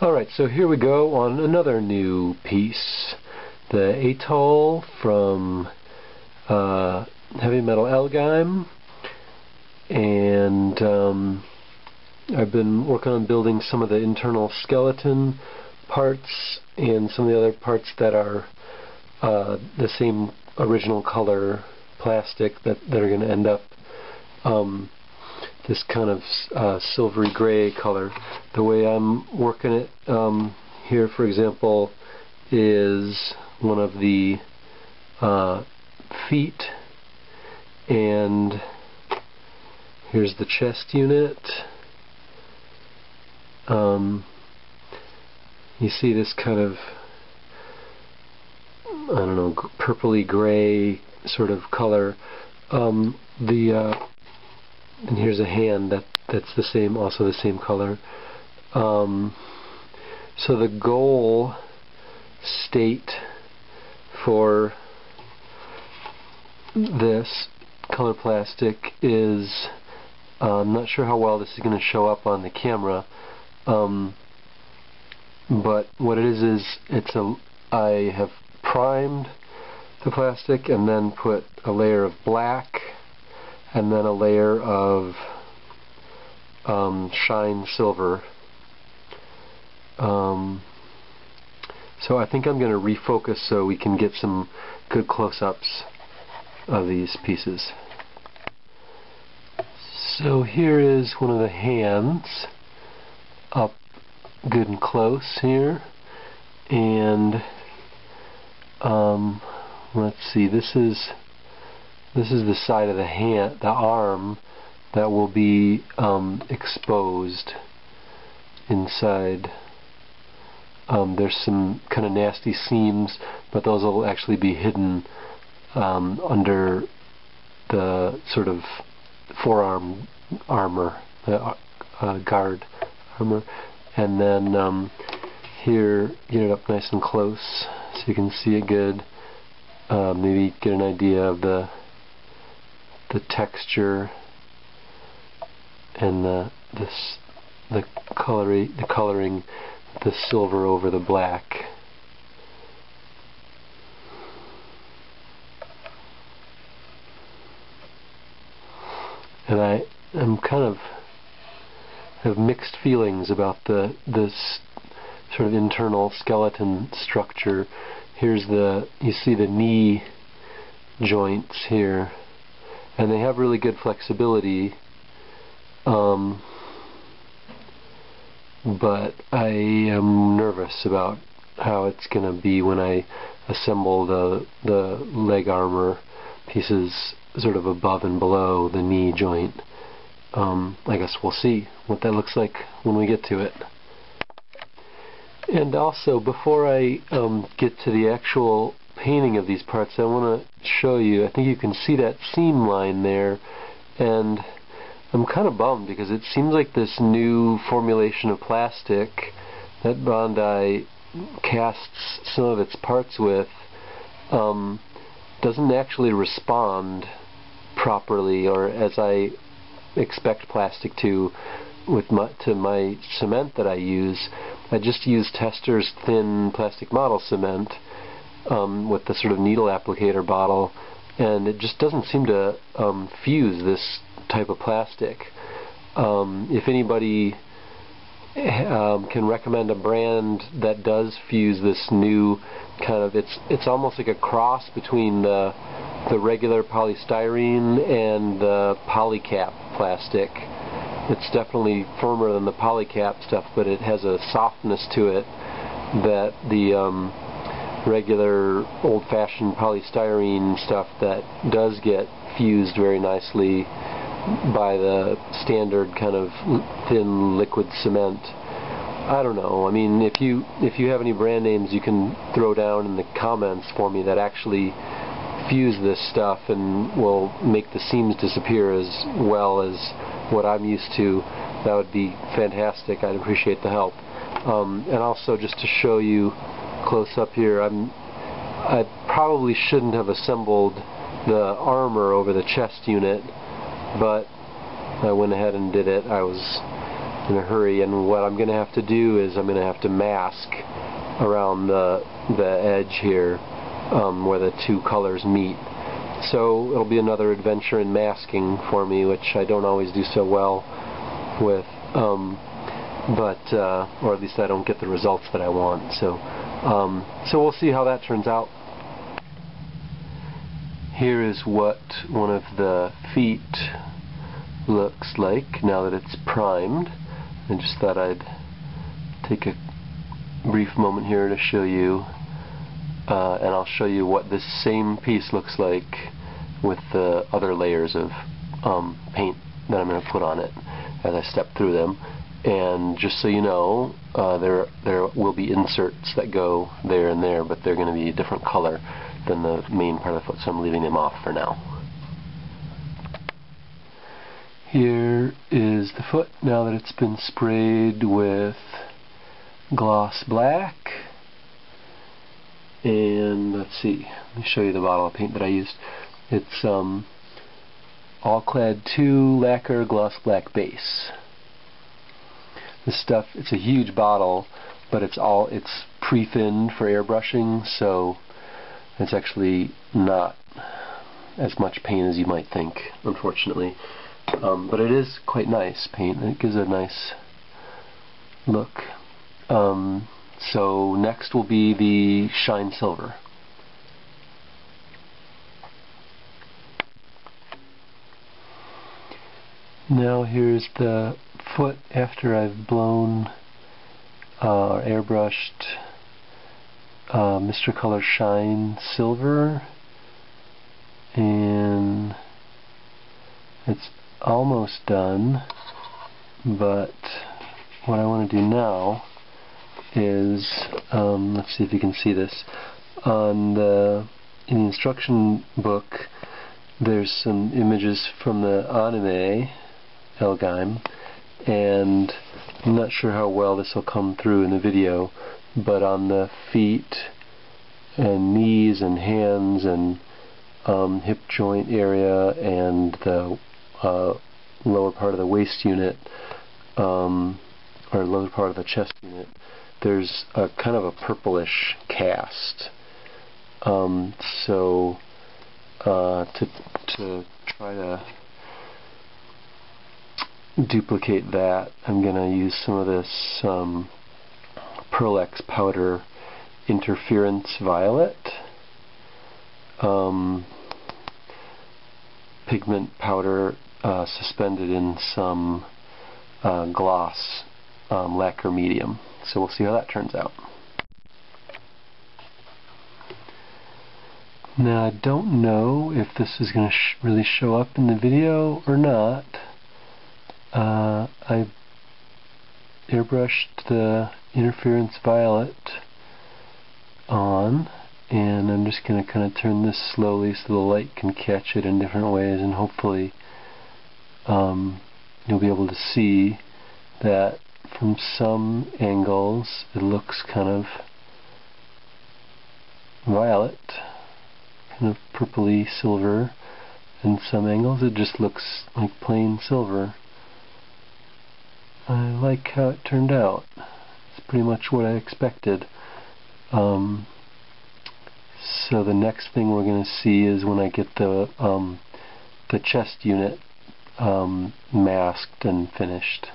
Alright, so here we go on another new piece. The A-Taul from Heavy Metal L-Gaim. And I've been working on building some of the internal skeleton parts and some of the other parts that are the same original color plastic that are going to end up this kind of silvery gray color. The way I'm working it here, for example, is one of the feet, and here's the chest unit. You see this kind of, I don't know, purpley gray sort of color. And here's a hand that's the same, also the same color. So the goal state for this color plastic is, I'm not sure how well this is going to show up on the camera, but what it is I have primed the plastic and then put a layer of black and then a layer of shine silver. So I think I'm going to refocus so we can get some good close-ups of these pieces. So here is one of the hands up good and close here, and let's see, this is the side of the hand, the arm, that will be exposed inside. There's some kind of nasty seams, but those will actually be hidden under the sort of forearm armor, the guard armor. And then here, get it up nice and close so you can see it good. Maybe get an idea of the texture and the coloring, the silver over the black. And I'm kind of have mixed feelings about this sort of internal skeleton structure. Here's you see the knee joints here, and they have really good flexibility, but I am nervous about how it's going to be when I assemble the leg armor pieces sort of above and below the knee joint. I guess we'll see what that looks like when we get to it. And also, before I get to the actual painting of these parts, I want to show you, I think you can see that seam line there, and I'm kind of bummed because it seems like this new formulation of plastic that Bandai casts some of its parts with doesn't actually respond properly, or as I expect plastic to my cement that I use. I just use Tester's thin plastic model cement with the sort of needle applicator bottle, and it just doesn't seem to fuse this type of plastic. If anybody can recommend a brand that does fuse this new kind of, it's almost like a cross between the regular polystyrene and the polycap plastic. It's definitely firmer than the polycap stuff, but it has a softness to it that the regular old-fashioned polystyrene stuff that does get fused very nicely by the standard kind of thin liquid cement. I don't know. I mean, if you have any brand names you can throw down in the comments for me that actually fuse this stuff and will make the seams disappear as well as what I'm used to, that would be fantastic. I'd appreciate the help. And also, just to show you close up here, I probably shouldn't have assembled the armor over the chest unit, but I went ahead and did it. I was in a hurry, and what I'm going to have to do is I'm going to have to mask around the edge here where the two colors meet. So it'll be another adventure in masking for me, which I don't always do so well with, or at least I don't get the results that I want. So we'll see how that turns out. Here is what one of the feet looks like now that it's primed. I just thought I'd take a brief moment here to show you, and I'll show you what this same piece looks like with the other layers of paint that I'm going to put on it as I step through them. And just so you know, there will be inserts that go there and there, but they're going to be a different color than the main part of the foot, so I'm leaving them off for now. Here is the foot now that it's been sprayed with gloss black. And let's see, let me show you the bottle of paint that I used. It's All Clad 2 Lacquer Gloss Black Base. This stuff, it's a huge bottle, but it's pre-thinned for airbrushing, so it's actually not as much paint as you might think, unfortunately. But it is quite nice paint, and it gives a nice look. So next will be the Shine Silver. Now here's the foot after I've blown or airbrushed Mr. Color Shine Silver, and it's almost done, but what I want to do now is, let's see if you can see this, in the instruction book there's some images from the anime L-Gaim, and I'm not sure how well this will come through in the video, but on the feet and knees and hands and hip joint area and the lower part of the waist unit, or lower part of the chest unit, there's a kind of a purplish cast. So to try to duplicate that, I'm going to use some of this Pearl X powder Interference Violet pigment powder suspended in some gloss lacquer medium. So we'll see how that turns out. Now I don't know if this is going to really show up in the video or not. I airbrushed the Interference Violet on, and I'm just going to kind of turn this slowly so the light can catch it in different ways, and hopefully you'll be able to see that from some angles it looks kind of violet, kind of purpley silver, and some angles it just looks like plain silver. I like how it turned out. It's pretty much what I expected. So the next thing we're going to see is when I get the chest unit masked and finished.